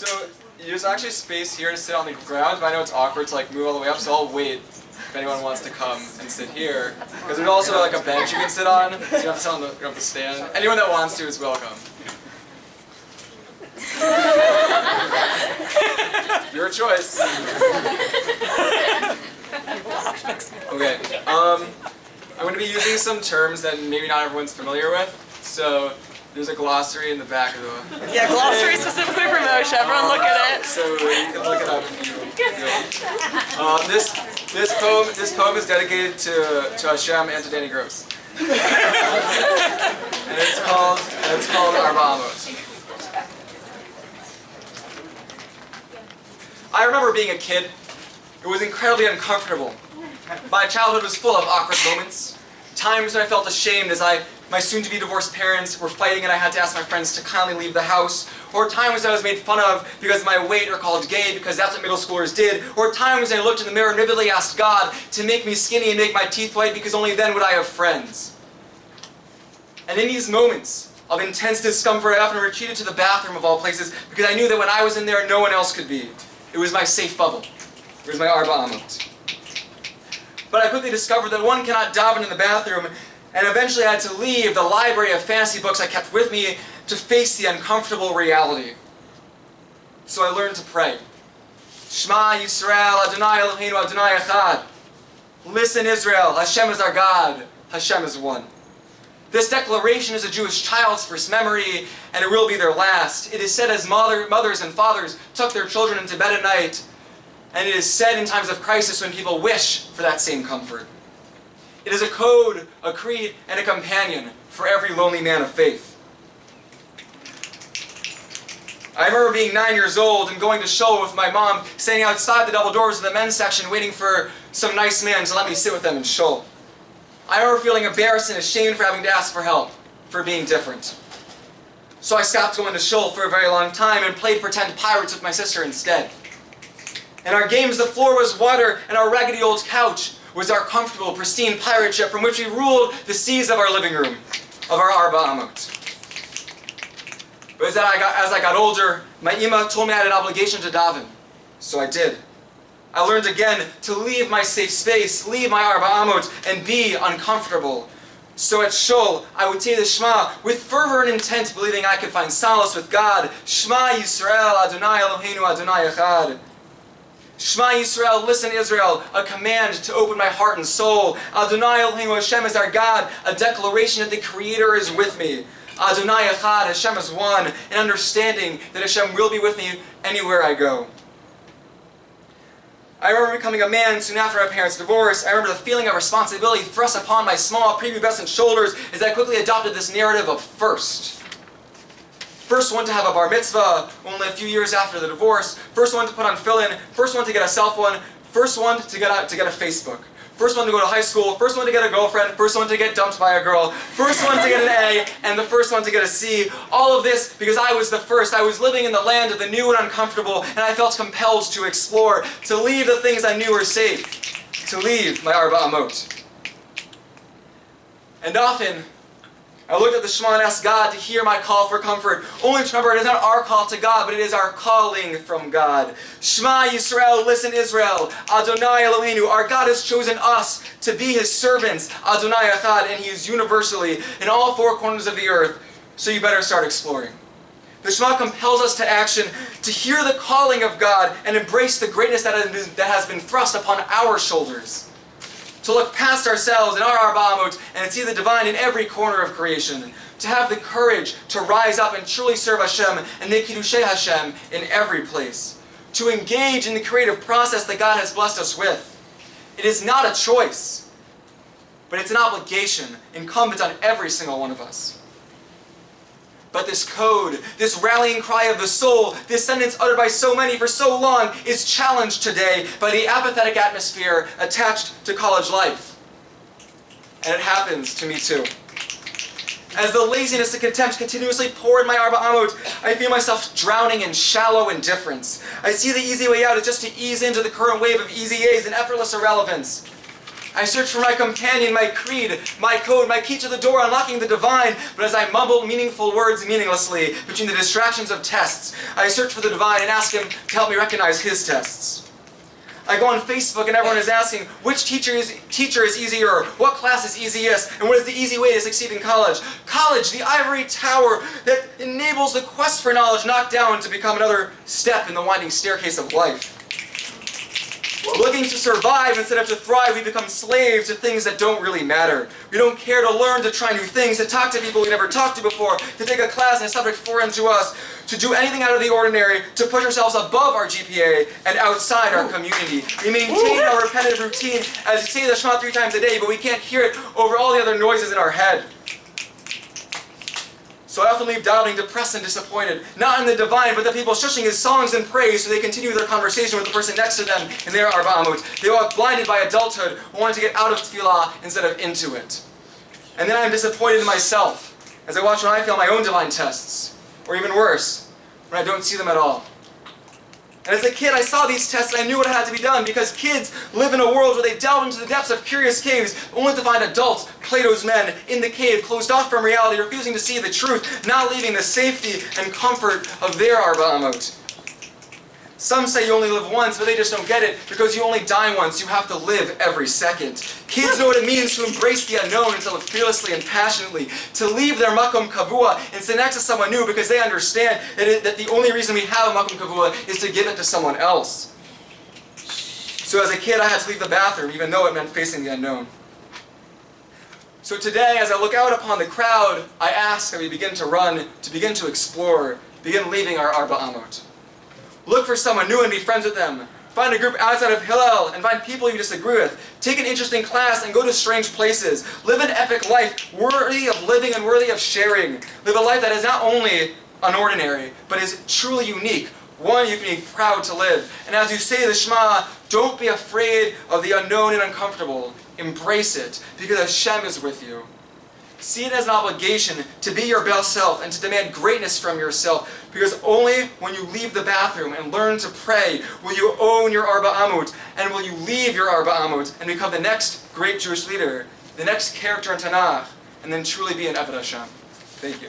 So there's actually space here to sit on the ground, but I know it's awkward to like move all the way up, so I'll wait if anyone wants to come and sit here. Because there's also like a bench you can sit on, so you don't have to sit on the, you don't have to stand. Anyone that wants to is welcome. Your choice. Okay. I'm going to be using some terms that maybe not everyone's familiar with. So there's a glossary in the back of the. Yeah, glossary specifically for Moshe. Everyone look at it. So you can look it up if you will. This poem is dedicated to Hashem and to Danny Gross. And it's called Arba Amot. I remember being a kid. It was incredibly uncomfortable. My childhood was full of awkward moments. Times when I felt ashamed as my soon-to-be divorced parents were fighting and I had to ask my friends to kindly leave the house. Or times when I was made fun of because of my weight or called gay because that's what middle schoolers did. Or times when I looked in the mirror and vividly asked God to make me skinny and make my teeth white because only then would I have friends. And in these moments of intense discomfort, I often retreated to the bathroom of all places because I knew that when I was in there, no one else could be. It was my safe bubble. It was my Arba Amot. But I quickly discovered that one cannot daven in the bathroom, and eventually I had to leave the library of fantasy books I kept with me to face the uncomfortable reality. So I learned to pray. Shema Yisrael, Adonai Eloheinu, Adonai Echad. Listen, Israel, Hashem is our God, Hashem is one. This declaration is a Jewish child's first memory, and it will be their last. It is said as mothers and fathers took their children into bed at night, and it is said in times of crisis when people wish for that same comfort. It is a code, a creed, and a companion for every lonely man of faith. I remember being 9 years old and going to shul with my mom, standing outside the double doors of the men's section waiting for some nice man to let me sit with them in shul. I remember feeling embarrassed and ashamed for having to ask for help, for being different. So I stopped going to shul for a very long time and played pretend pirates with my sister instead. In our games, the floor was water, and our raggedy old couch was our comfortable, pristine pirate ship from which we ruled the seas of our living room, of our Arba Amot. But as I got older, my Ima told me I had an obligation to daven, so I did. I learned again to leave my safe space, leave my Arba Amot, and be uncomfortable. So at shul, I would say the Shema with fervor and intent, believing I could find solace with God. Shema Yisrael, Adonai Eloheinu, Adonai Echad. Shema Yisrael, listen Israel, a command to open my heart and soul. Adonai Eloheinu, Hashem is our God, a declaration that the Creator is with me. Adonai Echad, Hashem is one, an understanding that Hashem will be with me anywhere I go. I remember becoming a man soon after my parents' divorce. I remember the feeling of responsibility thrust upon my small, prepubescent shoulders as I quickly adopted this narrative of first. First one to have a bar mitzvah, only a few years after the divorce. First one to put on fill-in. First one to get a cell phone. First one to get a Facebook. First one to go to high school. First one to get a girlfriend. First one to get dumped by a girl. First one to get an A, and the first one to get a C. All of this because I was the first. I was living in the land of the new and uncomfortable, and I felt compelled to explore, to leave the things I knew were safe, to leave my Arba Amot. And often, I looked at the Shema and asked God to hear my call for comfort, only to remember it is not our call to God, but it is our calling from God. Shema Yisrael, listen Israel, Adonai Eloheinu, our God has chosen us to be His servants, Adonai Echad, and He is universally in all four corners of the earth, so you better start exploring. The Shema compels us to action, to hear the calling of God and embrace the greatness that has been thrust upon our shoulders. To look past ourselves and our Arba Amot and see the divine in every corner of creation. To have the courage to rise up and truly serve Hashem and make Kiddushei Hashem in every place. To engage in the creative process that God has blessed us with. It is not a choice, but it's an obligation incumbent on every single one of us. But this code, this rallying cry of the soul, this sentence uttered by so many for so long, is challenged today by the apathetic atmosphere attached to college life. And it happens to me too. As the laziness and contempt continuously pour in my Arba Amot, I feel myself drowning in shallow indifference. I see the easy way out is just to ease into the current wave of easy A's and effortless irrelevance. I search for my companion, my creed, my code, my key to the door, unlocking the divine. But as I mumble meaningful words meaninglessly between the distractions of tests, I search for the divine and ask him to help me recognize his tests. I go on Facebook and everyone is asking, which teacher is easier, what class is easiest, and what is the easy way to succeed in college? College, the ivory tower that enables the quest for knowledge knocked down to become another step in the winding staircase of life. Looking to survive instead of to thrive, we become slaves to things that don't really matter. We don't care to learn, to try new things, to talk to people we never talked to before, to take a class in a subject foreign to us, to do anything out of the ordinary, to push ourselves above our GPA and outside our community. We maintain our repetitive routine as we say the Shema 3 times a day, but we can't hear it over all the other noises in our head. So I often leave doubting, depressed, and disappointed, not in the divine, but the people shushing his songs and praise so they continue their conversation with the person next to them in their Arba Amot. They walk blinded by adulthood, wanting to get out of tefillah instead of into it. And then I am disappointed in myself as I watch when I fail my own divine tests, or even worse, when I don't see them at all. And as a kid, I saw these tests and I knew what had to be done because kids live in a world where they delve into the depths of curious caves only to find adults, Plato's men, in the cave, closed off from reality, refusing to see the truth, not leaving the safety and comfort of their Arba Amot. Some say you only live once, but they just don't get it because you only die once. You have to live every second. Kids know what it means to embrace the unknown and to live fearlessly and passionately, to leave their makom kavua and sit next to someone new because they understand that the only reason we have a makom kavua is to give it to someone else. So as a kid, I had to leave the bathroom, even though it meant facing the unknown. So today, as I look out upon the crowd, I ask that we begin to run, to begin to explore, begin leaving our Arba Amot. Look for someone new and be friends with them. Find a group outside of Hillel and find people you disagree with. Take an interesting class and go to strange places. Live an epic life, worthy of living and worthy of sharing. Live a life that is not only unordinary, but is truly unique. One you can be proud to live. And as you say the Shema, don't be afraid of the unknown and uncomfortable. Embrace it, because Hashem is with you. See it as an obligation to be your best self and to demand greatness from yourself, because only when you leave the bathroom and learn to pray will you own your Arba Amot, and will you leave your Arba Amot and become the next great Jewish leader, the next character in Tanakh, and then truly be an Eved Hashem. Thank you.